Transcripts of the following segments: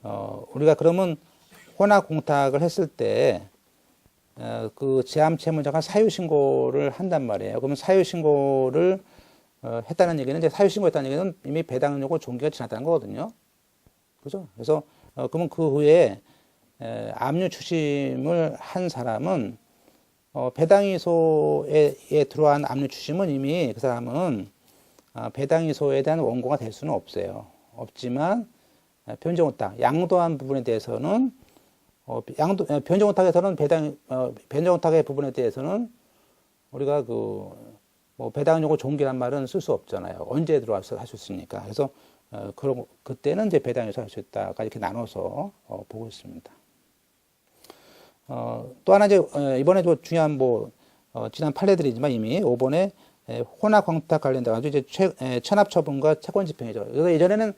우리가 그러면 혼합 공탁을 했을 때, 그 제암 채무자가 사유신고를 한단 말이에요. 그러면 사유신고를 했다는 얘기는, 이제 사유신고했다는 얘기는 이미 배당 요구 종기가 지났다는 거거든요. 그죠? 그래서, 그러면 그 후에, 압류 추심을 한 사람은, 배당이소에 들어간 압류 추심은 이미 그 사람은, 배당이소에 대한 원고가 될 수는 없어요. 없지만, 변제공탁, 양도한 부분에 대해서는, 변제공탁에서는 변제공탁의 부분에 대해서는 우리가 뭐 배당 요구 종기란 말은 쓸 수 없잖아요. 언제 들어와서 할 수 있으니까. 그래서, 그때는 이제 배당에서 할 수 있다가 이렇게 나눠서, 보고 있습니다. 또 하나 이제, 이번에 좀 중요한 지난 판례들이지만 이미 5번에 혼합 공탁 관련돼 가지고 이제 체납 처분과 채권 집행이죠. 그래서 예전에는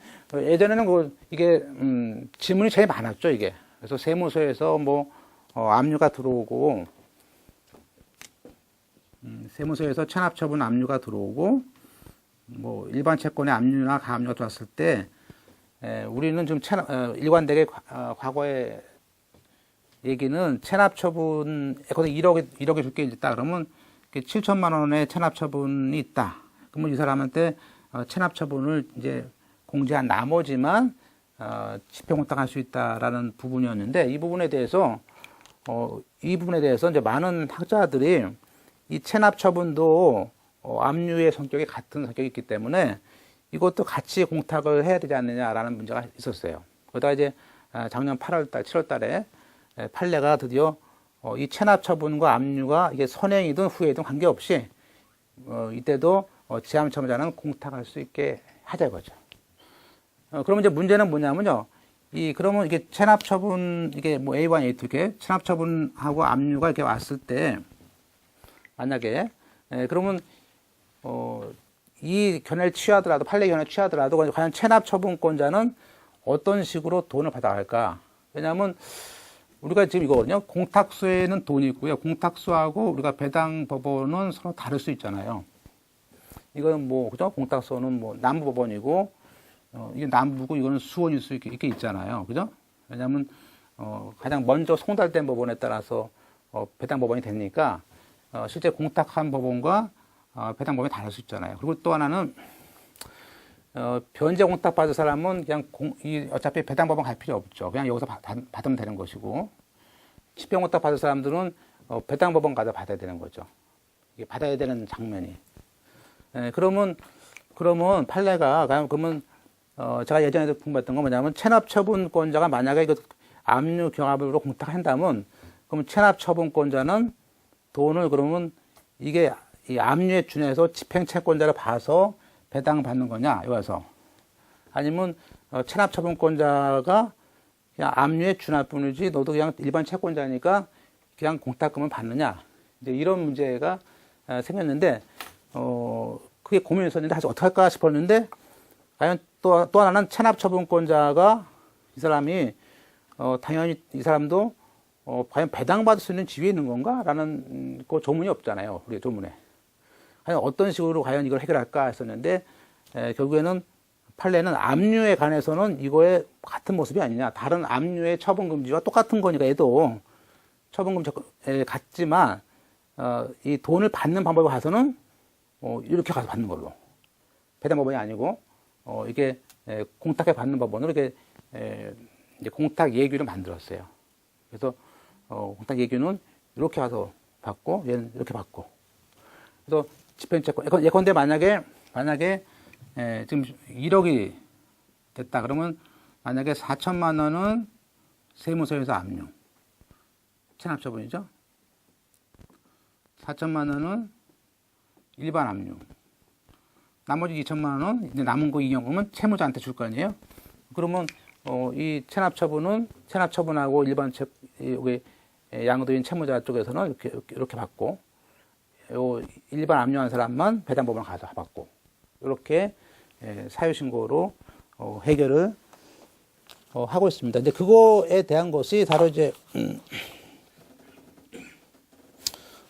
이게, 지문이 제일 많았죠, 이게. 그래서 세무서에서 압류가 들어오고, 세무서에서 체납 처분 압류가 들어오고, 일반 채권의 압류나 가압류가 들어왔을 때, 우리는 좀 일관되게 과거에 얘기는 체납 처분, 1억에 줄게 있다 그러면 7천만 원의 체납 처분이 있다. 그러면 이 사람한테 체납 처분을 이제 공제한 나머지만 집행공탁 할 수 있다라는 부분이었는데, 이 부분에 대해서 이제 많은 학자들이 이 체납 처분도 압류의 성격이 같은 성격이 있기 때문에 이것도 같이 공탁을 해야 되지 않느냐라는 문제가 있었어요. 그러다가 이제 작년 8월달, 7월달에 판례가 드디어 이 체납 처분과 압류가 이게 선행이든 후행이든 관계없이 이때도 제암 채무자는 공탁할 수 있게 하자 이거죠. 그러면 이제 문제는 뭐냐면요. 그러면 이게 체납 처분, 이게 A1, A2 이렇게 체납 처분하고 압류가 이렇게 왔을 때, 만약에, 그러면, 이 견해를 취하더라도, 판례 견해를 취하더라도, 과연 체납 처분권자는 어떤 식으로 돈을 받아갈까? 왜냐하면, 우리가 지금 이거거든요. 공탁수에는 돈이 있고요. 공탁수하고 우리가 배당 법원은 서로 다를 수 있잖아요. 이건 그죠? 공탁수는 남부법원이고, 이게 남부고 이거는 수원일 수 있게 있잖아요. 그죠? 왜냐하면 가장 먼저 송달된 법원에 따라서 배당 법원이 되니까 실제 공탁한 법원과 배당 법원이 다를 수 있잖아요. 그리고 또 하나는 변제 공탁 받을 사람은 그냥 어차피 배당 법원 갈 필요 없죠. 그냥 여기서 받으면 되는 것이고, 집행 공탁 받을 사람들은 배당 법원 가서 받아야 되는 거죠. 이게 받아야 되는 장면이. 그러면 판례가 그러면 제가 예전에도 궁금했던 건 뭐냐면, 체납 처분권자가 만약에 압류 경합으로 공탁한다면, 그러면 체납 처분권자는 돈을 그러면 이게 이 압류에 준해서 집행 채권자를 봐서 배당 받는 거냐, 이거서. 아니면 체납 처분권자가 그냥 압류에 준할 뿐이지 너도 그냥 일반 채권자니까 그냥 공탁금을 받느냐. 이제 이런 문제가 생겼는데, 그게 고민했었는데 사실 어떻게 할까 싶었는데, 과연 또 하나는 체납 처분권자가 이 사람이 당연히 이 사람도 과연 배당받을 수 있는 지위에 있는 건가? 라는 그 조문이 없잖아요. 우리 조문에. 과연 어떤 식으로 과연 이걸 해결할까 했었는데, 결국에는 판례는 압류에 관해서는 이거에 같은 모습이 아니냐. 다른 압류의 처분금지와 똑같은 거니까 얘도 처분금지 같지만, 이 돈을 받는 방법에 가서는 이렇게 가서 받는 걸로. 배당 법원이 아니고, 이게 공탁에 받는 법원으로 이렇게 이제 공탁 예규를 만들었어요. 그래서 공탁 예규는 이렇게 가서 받고, 얘는 이렇게 받고. 그래서 집행채권, 예컨대 만약에 지금 1억이 됐다 그러면 만약에 4천만 원은 세무서에서 압류, 체납처분이죠. 4천만 원은 일반 압류. 나머지 2천만 원은 이제 남은 거 이용금은 채무자한테 줄 거 아니에요. 그러면 이 체납처분하고 일반 여기 양도인 채무자 쪽에서는 이렇게 받고, 일반 압류한 사람만 배당법원을 가서 받고, 이렇게 사유신고로 해결을 하고 있습니다. 이제 그거에 대한 것이 바로 이제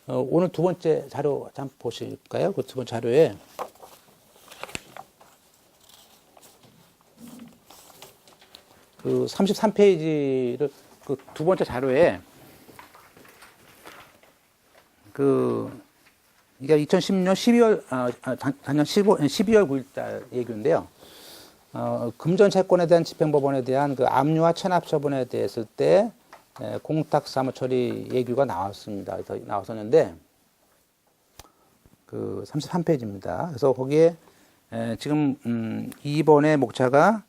오늘 두 번째 자료 잠깐 보실까요? 그 두 번째 자료에 그 33페이지를 그 두 번째 자료에 이게 2010년 12월, 작년 12월 9일자 얘기인데요. 금전 채권에 대한 집행법원에 대한 그 압류와 체납 처분에 대했을 때 공탁 사무 처리 예규가 나왔습니다. 그래서 나왔었는데 그 33페이지입니다. 그래서 거기에 지금 2번의 목차가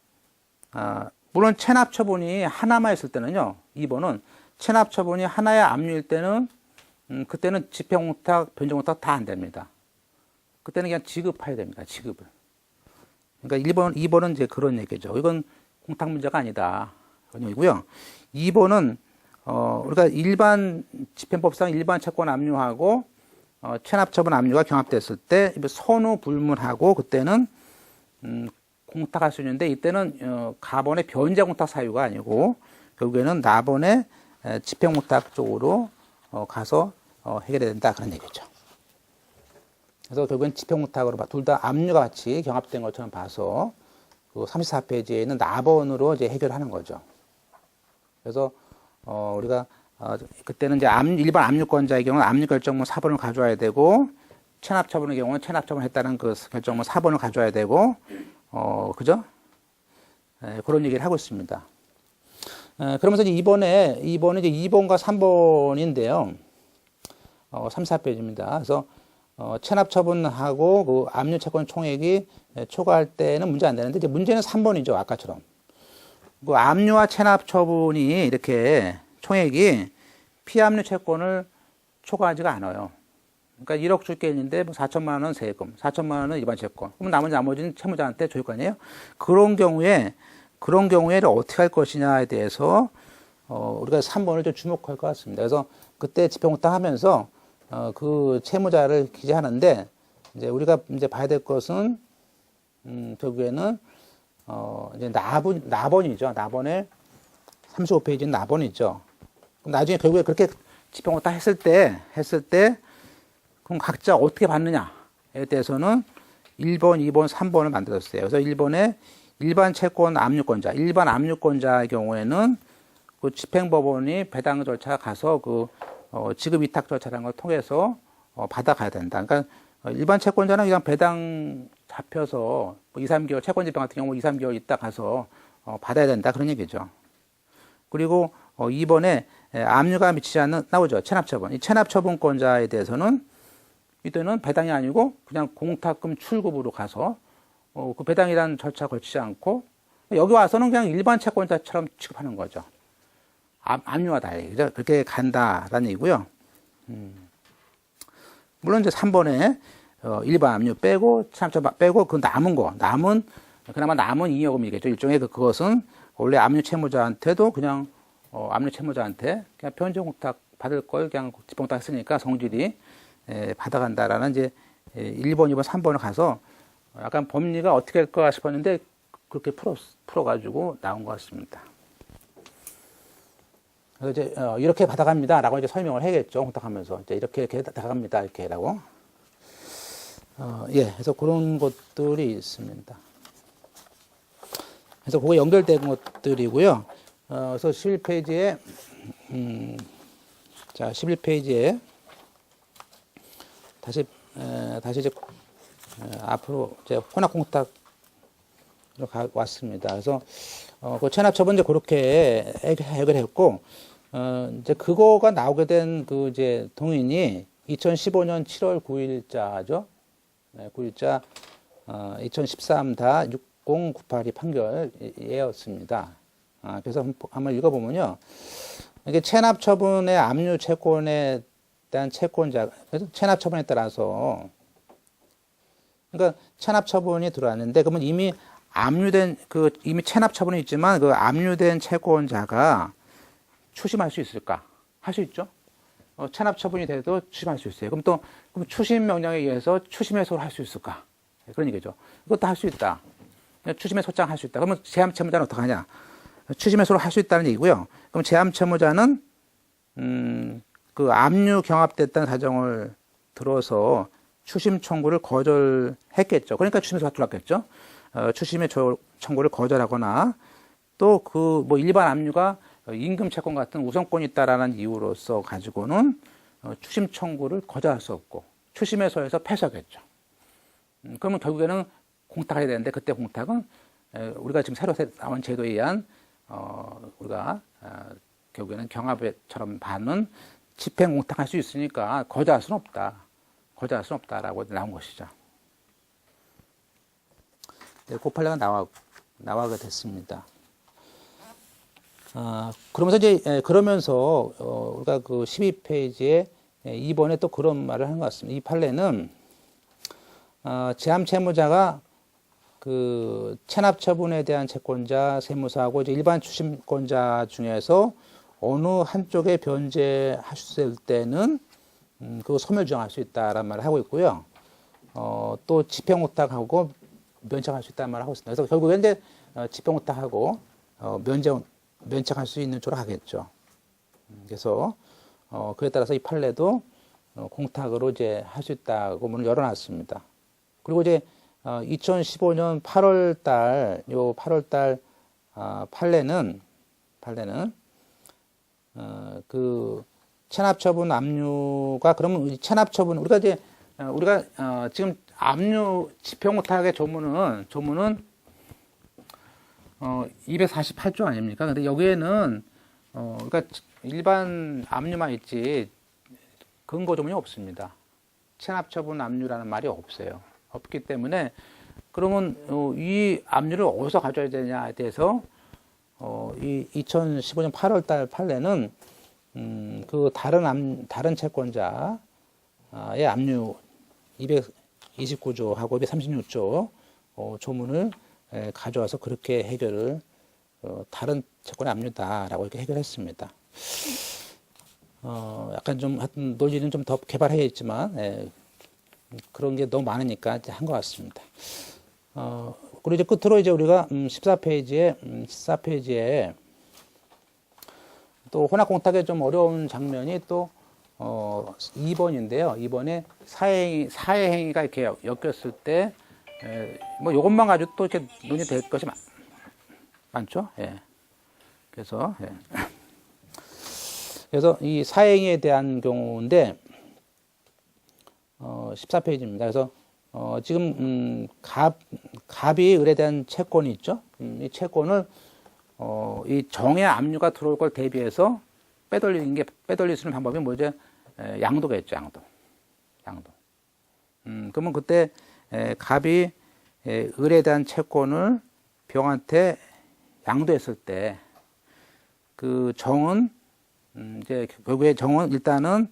물론 체납 처분이 하나만 있을 때는요. 2번은 체납 처분이 하나의 압류일 때는 그때는 집행공탁, 변제공탁 다 안 됩니다. 그때는 그냥 지급해야 됩니다. 지급을. 그러니까 2번은 이제 그런 얘기죠. 이건 공탁 문제가 아니다. 그런 얘기고요. 2번은 우리가 일반 집행법상 일반 채권 압류하고 체납처분 압류가 경합됐을 때 선후 불문하고 그때는 공탁할 수 있는데 이때는 가번의 변제 공탁 사유가 아니고 결국에는 나번의 집행공탁 쪽으로 가서 해결해야 된다 그런 얘기죠. 그래서 결국엔 집행공탁으로 둘 다 압류가 같이 경합된 것처럼 봐서 그 34페이지에 있는 나번으로 이제 해결하는 거죠. 그래서 우리가 그때는 이제 일반 압류권자의 경우는 압류 결정문 4번을 가져와야 되고 체납 처분의 경우는 체납 처분했다는 그 결정문 4번을 가져와야 되고 그죠? 그런 얘기를 하고 있습니다. 그러면서 이번에 이제 2번과 3번인데요. 34페이지입니다. 그래서 체납 처분하고 그 압류 채권 총액이 초과할 때는 문제 안 되는데 이제 문제는 3번이죠. 아까처럼. 그 압류와 체납 처분이 이렇게 총액이 피압류 채권을 초과하지가 않아요. 그러니까 1억 줄 게 있는데 뭐 4천만 원 세금, 4천만 원은 일반 채권. 그럼 나머지는 채무자한테 줄 거 아니에요? 그런 경우에 어떻게 할 것이냐에 대해서 우리가 3번을 좀 주목할 것 같습니다. 그래서 그때 집행공탁 하면서 그 채무자를 기재하는데 이제 우리가 이제 봐야 될 것은 결국에는 이제 나번이죠. 나번의 35페이지는 나번이죠. 그럼 나중에 결국에 그렇게 집행공탁 했을 때 그럼 각자 어떻게 받느냐에 대해서는 1번, 2번, 3번을 만들었어요. 그래서 1번에 일반 채권 압류권자, 일반 압류권자의 경우에는 그 집행법원이 배당 절차가 가서 그 지급 위탁 절차라는 걸 통해서 받아가야 된다. 그러니까 일반 채권자는 그냥 배당 잡혀서 2, 3개월, 채권 집행 같은 경우 2, 3개월 있다 가서 받아야 된다. 그런 얘기죠. 그리고 2번에 압류가 미치지 않는, 나오죠. 체납처분. 이 체납처분권자에 대해서는 이때는 배당이 아니고 그냥 공탁금 출급으로 가서 그 배당이라는 절차 걸치지 않고 여기 와서는 그냥 일반 채권자처럼 취급하는 거죠. 압류와 달리 그렇게 간다라는 얘기고요. 물론 이제 3번에 일반 압류 빼고 체납처분 빼고 그 그나마 남은 잉여금이겠죠. 일종의 그것은 원래 압류 채무자한테도 그냥 압류 채무자한테 그냥 변제공탁 받을 걸 그냥 집행공탁 했으니까 성질이 받아간다라는 이제 1번, 2번, 3번을 가서 약간 법리가 어떻게 할까 싶었는데 그렇게 풀어가지고 나온 것 같습니다. 그래서 이제 이렇게 받아갑니다라고 이제 설명을 해야겠죠. 공탁하면서 이제 이렇게 받아갑니다 이렇게라고. 그래서 그런 것들이 있습니다. 그래서 그거 연결된 것들이고요. 그래서 11페이지에 자 11페이지에 다시 이제 앞으로 이제 혼합공탁으로 왔습니다. 그래서 그 체납처분 이제 그렇게 해결했고 이제 그거가 나오게 된 그 이제 동인이 2015년 7월 9일자죠. 9일자 2013-6098이 판결이었습니다. 그래서 한번 읽어보면요. 이게 체납처분의 압류 채권에 대한 채권자, 그래서 체납처분에 따라서 그러니까 체납처분이 들어왔는데 그러면 이미 이미 체납처분이 있지만 그 압류된 채권자가 추심할 수 있을까? 할 수 있죠. 체납처분이 돼도 추심할 수 있어요. 그럼 추심 명령에 의해서 추심 해소를 할 수 있을까? 그런 얘기죠. 이것도 할 수 있다. 추심의 소장 할 수 있다. 그러면 제함 채무자는 어떻게 하냐? 추심 해소를 할 수 있다는 얘기고요. 그럼 제함 채무자는 그 압류 경합됐다는 사정을 들어서 추심 청구를 거절했겠죠. 그러니까 추심에서 들어왔겠죠. 추심의 청구를 거절하거나 또 그 뭐 일반 압류가 임금 채권 같은 우선권이 있다라는 이유로서 가지고는 추심 청구를 거절할 수 없고 추심에서에서 패소하겠죠. 그러면 결국에는 공탁해야 되는데 그때 공탁은 우리가 지금 새로 나온 제도에 의한 우리가 결국에는 경합처럼 받는 집행 공탁할 수 있으니까 거절할 수는 없다. 거절할 수는 없다라고 나온 것이죠. 네, 그 판례가 나와게 됐습니다. 그러면서 우리가 그 12페이지에 2번에 또 그런 말을 하는 것 같습니다. 이 판례는 제함 채무자가 그 체납 처분에 대한 채권자, 세무사하고 이제 일반 추심권자 중에서 어느 한쪽에 변제하셨을 때는 그 소멸 주장할 수 있다라는 말을 하고 있고요. 또 집행오탁하고 면책할 수 있다는 말을 하고 있습니다. 그래서 결국에 이제 집행오탁하고 면책할 수 있는 쪽으로 가겠죠. 그래서 그에 따라서 이 판례도 공탁으로 이제 할 수 있다고 문을 열어놨습니다. 그리고 이제 2015년 8월달 요 8월달 판례는 그 체납처분 압류가 그러면 체납처분 우리가 지금 압류 집행오탁의 조문은 248조 아닙니까? 근데 여기에는 그러니까 일반 압류만 있지 근거 조문이 없습니다. 체납처분 압류라는 말이 없어요. 없기 때문에 그러면 이 압류를 어디서 가져야 되냐에 대해서 이 2015년 8월달 판례는 그 다른 채권자의 압류 229조하고 236조 조문을 가져와서 그렇게 해결을 다른 채권의 압류다라고 이렇게 해결했습니다. 약간 좀 하여튼 논리는 좀 더 개발해야겠지만 그런 게 너무 많으니까 한 것 같습니다. 그리고 이제 끝으로 이제 우리가 14페이지에 또 혼합공탁의 좀 어려운 장면이 또 2번인데요. 2번에 사회행위가 이렇게 엮였을 때 뭐 이것만 가지고 또 이렇게 논의될 것이 많죠. 예. 그래서 이 사회행위에 대한 경우인데 14페이지입니다. 그래서 지금 갑이 의뢰된 채권이 있죠. 이 채권을 이 정의 압류가 들어올 걸 대비해서 빼돌릴 수 있는 방법이 뭐죠? 양도겠죠. 양도. 그러면 그때 갑이 의뢰된 채권을 병한테 양도했을 때 그 정은 이제 결국에 정은 일단은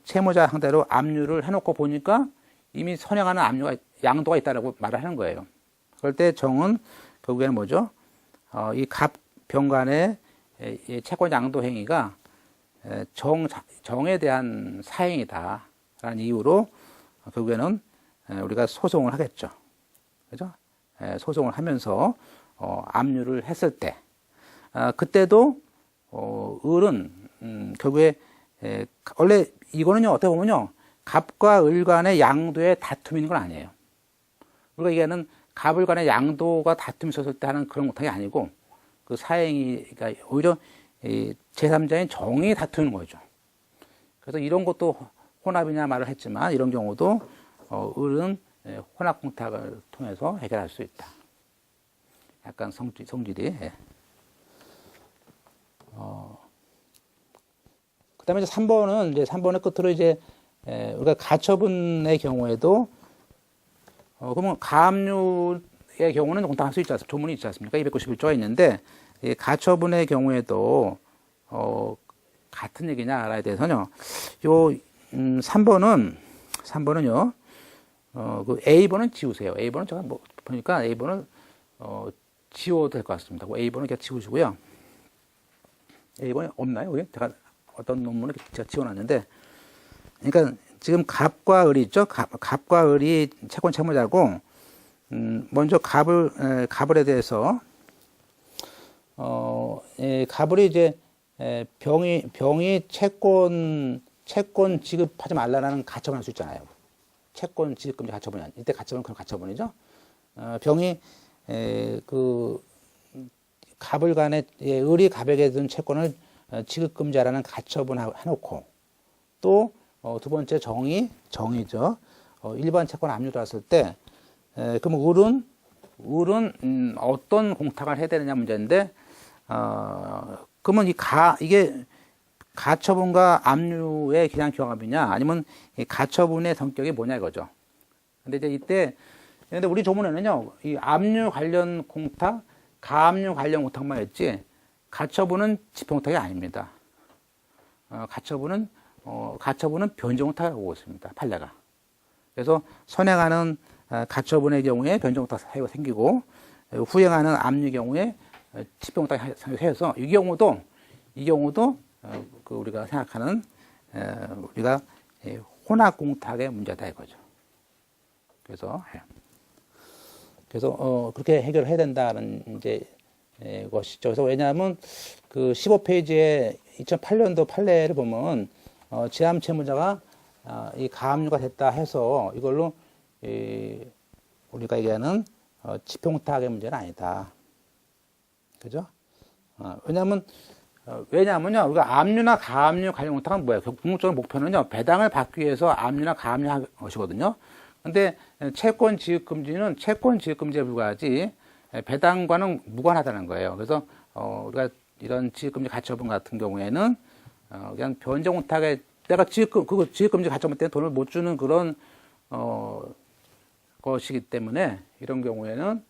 채무자 상대로 압류를 해놓고 보니까 이미 선행하는 양도가 있다라고 말을 하는 거예요. 그럴 때 정은 결국에는 뭐죠? 이 갑 병간의 채권 양도 행위가 정에 대한 사행이다라는 이유로 결국에는 우리가 소송을 하겠죠. 그죠? 소송을 하면서 압류를 했을 때 그때도 을은 결국에 원래 이거는요 어떻게 보면요 갑과 을 간의 양도의 다툼이 있는 건 아니에요. 우리가 얘기하는 갑을 간의 양도가 다툼이 있었을 때 하는 그런 공탁이 아니고 그 사행위가 오히려 제3자인 정이 다투는 거죠. 그래서 이런 것도 혼합이냐 말을 했지만 이런 경우도 을은 혼합 공탁을 통해서 해결할 수 있다. 약간 성질이. 그다음에 이제 3번의 끝으로 이제 우리가 가처분의 경우에도 그러면 가압류의 경우는 공탁할 수 있지 않습니까? 조문이 있지 않습니까? 291조가 있는데 이 가처분의 경우에도 같은 얘기냐 알아야 돼서요. 요 3번은요. 그 A번은 지우세요. A번은 제가 뭐 보니까 A번은 지워도 될 것 같습니다. A번은 그냥 지우시고요. A번이 없나요? 여기? 제가 어떤 논문을 제가 지워놨는데, 그러니까 지금 갑과 을이 있죠. 갑과 을이 채권 채무자고, 먼저 갑을에 대해서 갑을이 이제 병이 채권 지급하지 말라는 가처분 할 수 있잖아요. 채권 지급금지 가처분이 이때 가처분은 그런 가처분이죠. 병이 갑을 간에 을이 갑에게 든 채권을 지급금지하라는 가처분 해놓고 또 두 번째 정의죠. 일반 채권 압류 들어왔을 때 그럼 을은 어떤 공탁을 해야 되느냐 문제인데 그러면 이게 가처분과 압류의 그냥 경합이냐 아니면 이 가처분의 성격이 뭐냐 이거죠. 근데 이제 근데 우리 조문에는요 이 압류 관련 공탁, 가압류 관련 공탁만 했지 가처분은 집행공탁이 아닙니다. 가처분은 변제공탁이 오고 있습니다. 판례가. 그래서 선행하는 가처분의 경우에 변제공탁 사유가 생기고 후행하는 압류 경우에 집행공탁이 생겨서 이 경우도 그 우리가 생각하는 우리가 혼합공탁의 문제다 이거죠. 그래서 그렇게 해결해야 된다는 이제 것이죠. 그래서 왜냐하면 그 15페이지에 2008년도 판례를 보면 지함 채무자가 이 가압류가 됐다 해서 이걸로 우리가 얘기하는 집행공탁의 문제는 아니다. 그죠? 왜냐하면요, 우리가 압류나 가압류 관련 공탁은 뭐예요? 궁극적인 목표는요, 배당을 받기 위해서 압류나 가압류 한 것이거든요. 근데 채권 지급 금지는 채권 지급 금지에 불과하지 배당과는 무관하다는 거예요. 그래서 우리가 이런 지급 금지 가처분 같은 경우에는 그냥 변제 공탁에 내가 지급 금지 가처분 때문에 돈을 못 주는 그런 것이기 때문에 이런 경우에는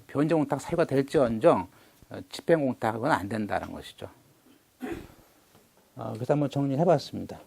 변제 공탁 사유가 될지언정 집행 공탁은 안 된다는 것이죠. 그래서 한번 정리해 봤습니다.